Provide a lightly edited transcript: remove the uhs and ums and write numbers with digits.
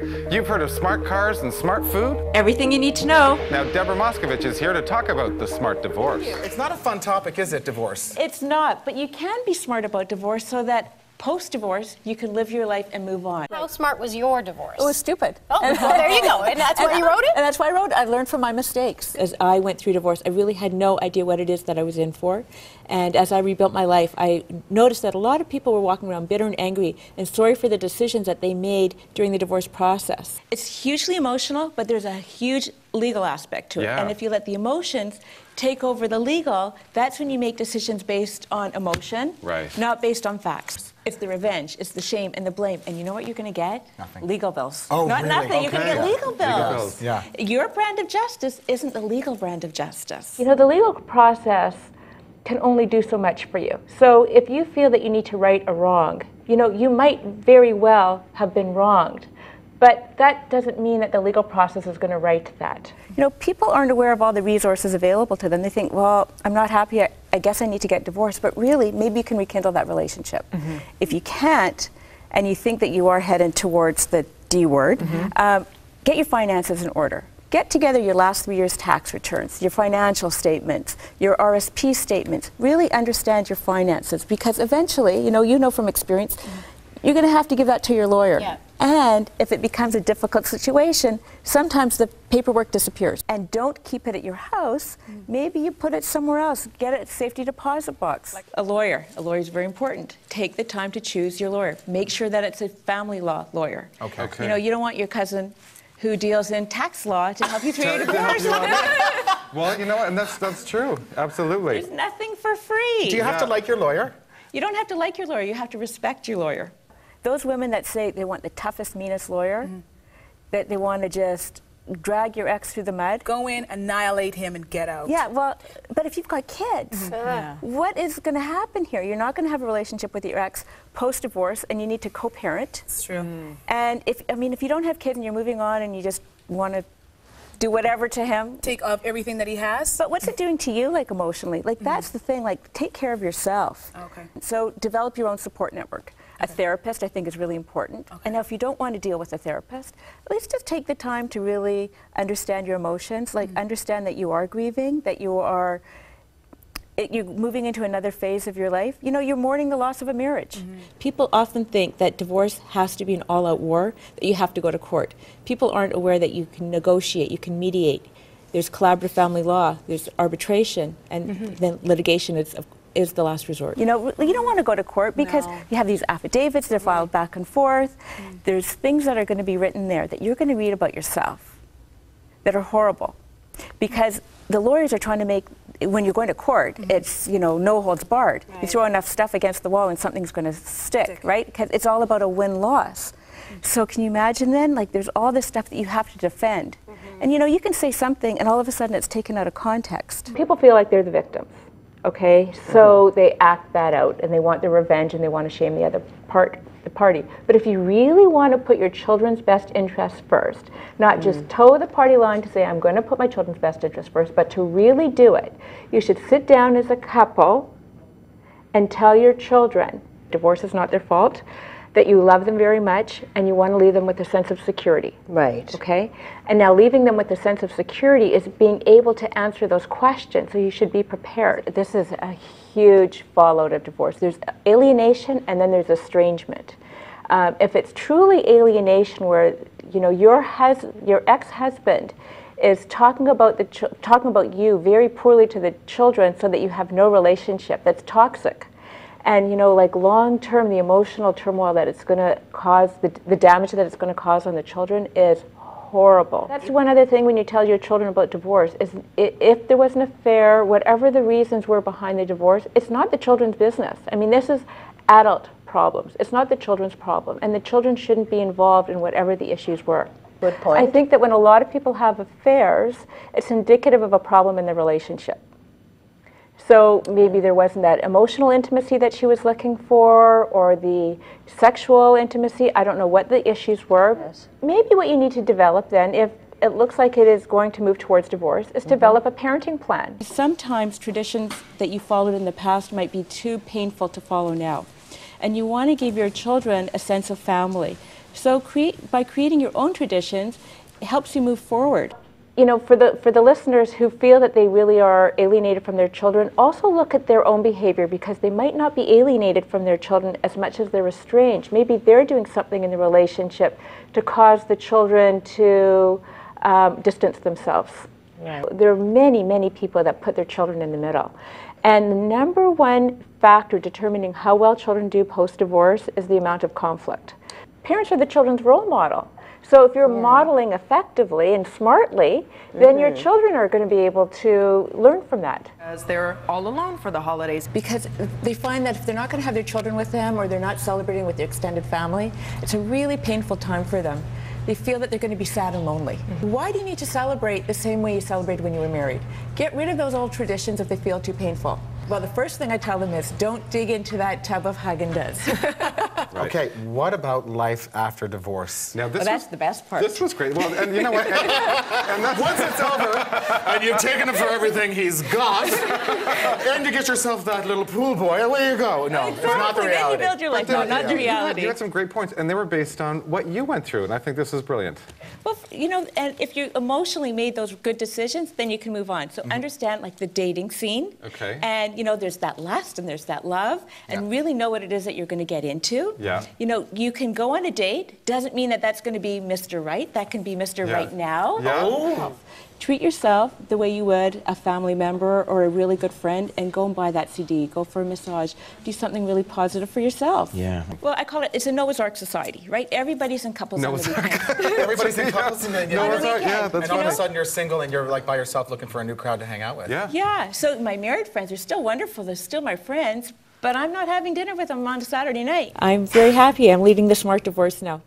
You've heard of smart cars and smart food? Everything you need to know. Now Deborah Moskovitch is here to talk about the smart divorce. It's not a fun topic, is it, divorce? It's not, but you can be smart about divorce so that post-divorce, you can live your life and move on. How smart was your divorce? It was stupid. Oh, well, there you go. And that's why you wrote it? And that's why I wrote it. I learned from my mistakes. As I went through divorce, I really had no idea what it is that I was in for. And as I rebuilt my life, I noticed that a lot of people were walking around bitter and angry and sorry for the decisions that they made during the divorce process. It's hugely emotional, but there's a huge legal aspect to it. Yeah. And if you let the emotions take over the legal, that's when you make decisions based on emotion, right, not based on facts. It's the revenge, it's the shame and the blame. And you know what you're going to get? Nothing. Legal bills. Oh, not really? nothing. Okay. You're going to get legal bills. Legal bills. Yeah. Your brand of justice isn't the legal brand of justice. You know, the legal process can only do so much for you. So if you feel that you need to right a wrong, you know, you might very well have been wronged. But that doesn't mean that the legal process is going to right that. You know, people aren't aware of all the resources available to them. They think, well, I'm not happy, I guess I need to get divorced. But really, maybe you can rekindle that relationship. Mm-hmm. If you can't, and you think that you are headed towards the D word, mm-hmm, get your finances in order. Get together your last 3 years' tax returns, your financial statements, your RSP statements. Really understand your finances, because eventually, you know from experience, you're going to have to give that to your lawyer. Yeah. And if it becomes a difficult situation, sometimes the paperwork disappears. And don't keep it at your house. Maybe you put it somewhere else. Get it at a safety deposit box. Like a lawyer. A lawyer is very important. Take the time to choose your lawyer. Make sure that it's a family law lawyer. Okay. You know, you don't want your cousin who deals in tax law to help you through your divorce. Well, you know what, and that's true. Absolutely. There's nothing for free. Do you have to like your lawyer? You don't have to like your lawyer. You have to respect your lawyer. Those women that say they want the toughest, meanest lawyer, that they want to just drag your ex through the mud. Go in, annihilate him, and get out. Yeah, well, but if you've got kids, what is going to happen here? You're not going to have a relationship with your ex post-divorce, and you need to co-parent. It's true. And if you don't have kids and you're moving on and you just want to do whatever to him. Take off everything that he has. But what's it doing to you, like, emotionally? Like, that's the thing, like, take care of yourself. Okay. So develop your own support network. A therapist, I think, is really important. Okay. And now if you don't want to deal with a therapist, at least just take the time to really understand your emotions, like understand that you are grieving, that you're moving into another phase of your life. You know, you're mourning the loss of a marriage. People often think that divorce has to be an all-out war, that you have to go to court. People aren't aware that you can negotiate, you can mediate. There's collaborative family law, there's arbitration, and then litigation is the last resort. You know, you don't want to go to court because you have these affidavits, they're filed back and forth. There's things that are going to be written there that you're going to read about yourself that are horrible. Because the lawyers are trying to make, when you're going to court, it's, you know, no holds barred. You throw enough stuff against the wall and something's going to stick, right? Because it's all about a win-loss. So can you imagine then, like, there's all this stuff that you have to defend. And you know, you can say something and all of a sudden it's taken out of context. People feel like they're the victims. Okay, so they act that out and they want their revenge and they want to shame the other party. But if you really want to put your children's best interests first, not just toe the party line to say, I'm going to put my children's best interests first, but to really do it, you should sit down as a couple and tell your children, divorce is not their fault, that you love them very much and you want to leave them with a sense of security. Right. Okay? And now leaving them with a sense of security is being able to answer those questions, so you should be prepared. This is a huge fallout of divorce. There's alienation and then there's estrangement. If it's truly alienation where, you know, your ex-husband is talking about you very poorly to the children so that you have no relationship, that's toxic. And, you know, like long-term, the emotional turmoil that it's going to cause, the damage that it's going to cause on the children is horrible. That's one other thing when you tell your children about divorce, is if there was an affair, whatever the reasons were behind the divorce, it's not the children's business. I mean, this is adult problems. It's not the children's problem. And the children shouldn't be involved in whatever the issues were. Good point. I think that when a lot of people have affairs, it's indicative of a problem in the relationship. So maybe there wasn't that emotional intimacy that she was looking for, or the sexual intimacy. I don't know what the issues were. Yes. Maybe what you need to develop then, if it looks like it is going to move towards divorce, is develop a parenting plan. Sometimes traditions that you followed in the past might be too painful to follow now. And you want to give your children a sense of family. So by creating your own traditions, it helps you move forward. You know, for the listeners who feel that they really are alienated from their children, also look at their own behavior, because they might not be alienated from their children as much as they're estranged. Maybe they're doing something in the relationship to cause the children to distance themselves. Right. There are many, many people that put their children in the middle. And the number one factor determining how well children do post-divorce is the amount of conflict. Parents are the children's role model. So if you're modeling effectively and smartly, then your children are going to be able to learn from that. As they're all alone for the holidays. Because they find that if they're not going to have their children with them, or they're not celebrating with their extended family, it's a really painful time for them. They feel that they're going to be sad and lonely. Why do you need to celebrate the same way you celebrated when you were married? Get rid of those old traditions if they feel too painful. Well, the first thing I tell them is, don't dig into that tub of Haagen-Dazs. Right. Okay, what about life after divorce? Now, That's the best part. This was great. Well, and you know what? And that's, Once it's over, and you've taken him for everything he's got, and you get yourself that little pool boy, away you go. No, it's not the reality. Then you build your life. No, not the reality. You had some great points, and they were based on what you went through, and I think this is brilliant. Well, you know, and if you emotionally made those good decisions, then you can move on. So understand, like, the dating scene. Okay. And, you know, there's that lust and there's that love, and really know what it is that you're going to get into. Yeah. You know, you can go on a date. Doesn't mean that that's going to be Mr. Right. That can be Mr. Right now. Yeah. Oh. Treat yourself the way you would a family member or a really good friend, and go and buy that CD. Go for a massage. Do something really positive for yourself. Yeah. Well, I call it, it's a Noah's Ark society, right? Everybody's in couples on the weekend. Everybody's in couples, and then Noah's Ark, yeah, that's and all of a funny. sudden you're single and you're like by yourself looking for a new crowd to hang out with. Yeah. Yeah, so my married friends are still wonderful. They're still my friends, but I'm not having dinner with them on a Saturday night. I'm very happy. I'm leading the smart divorce now.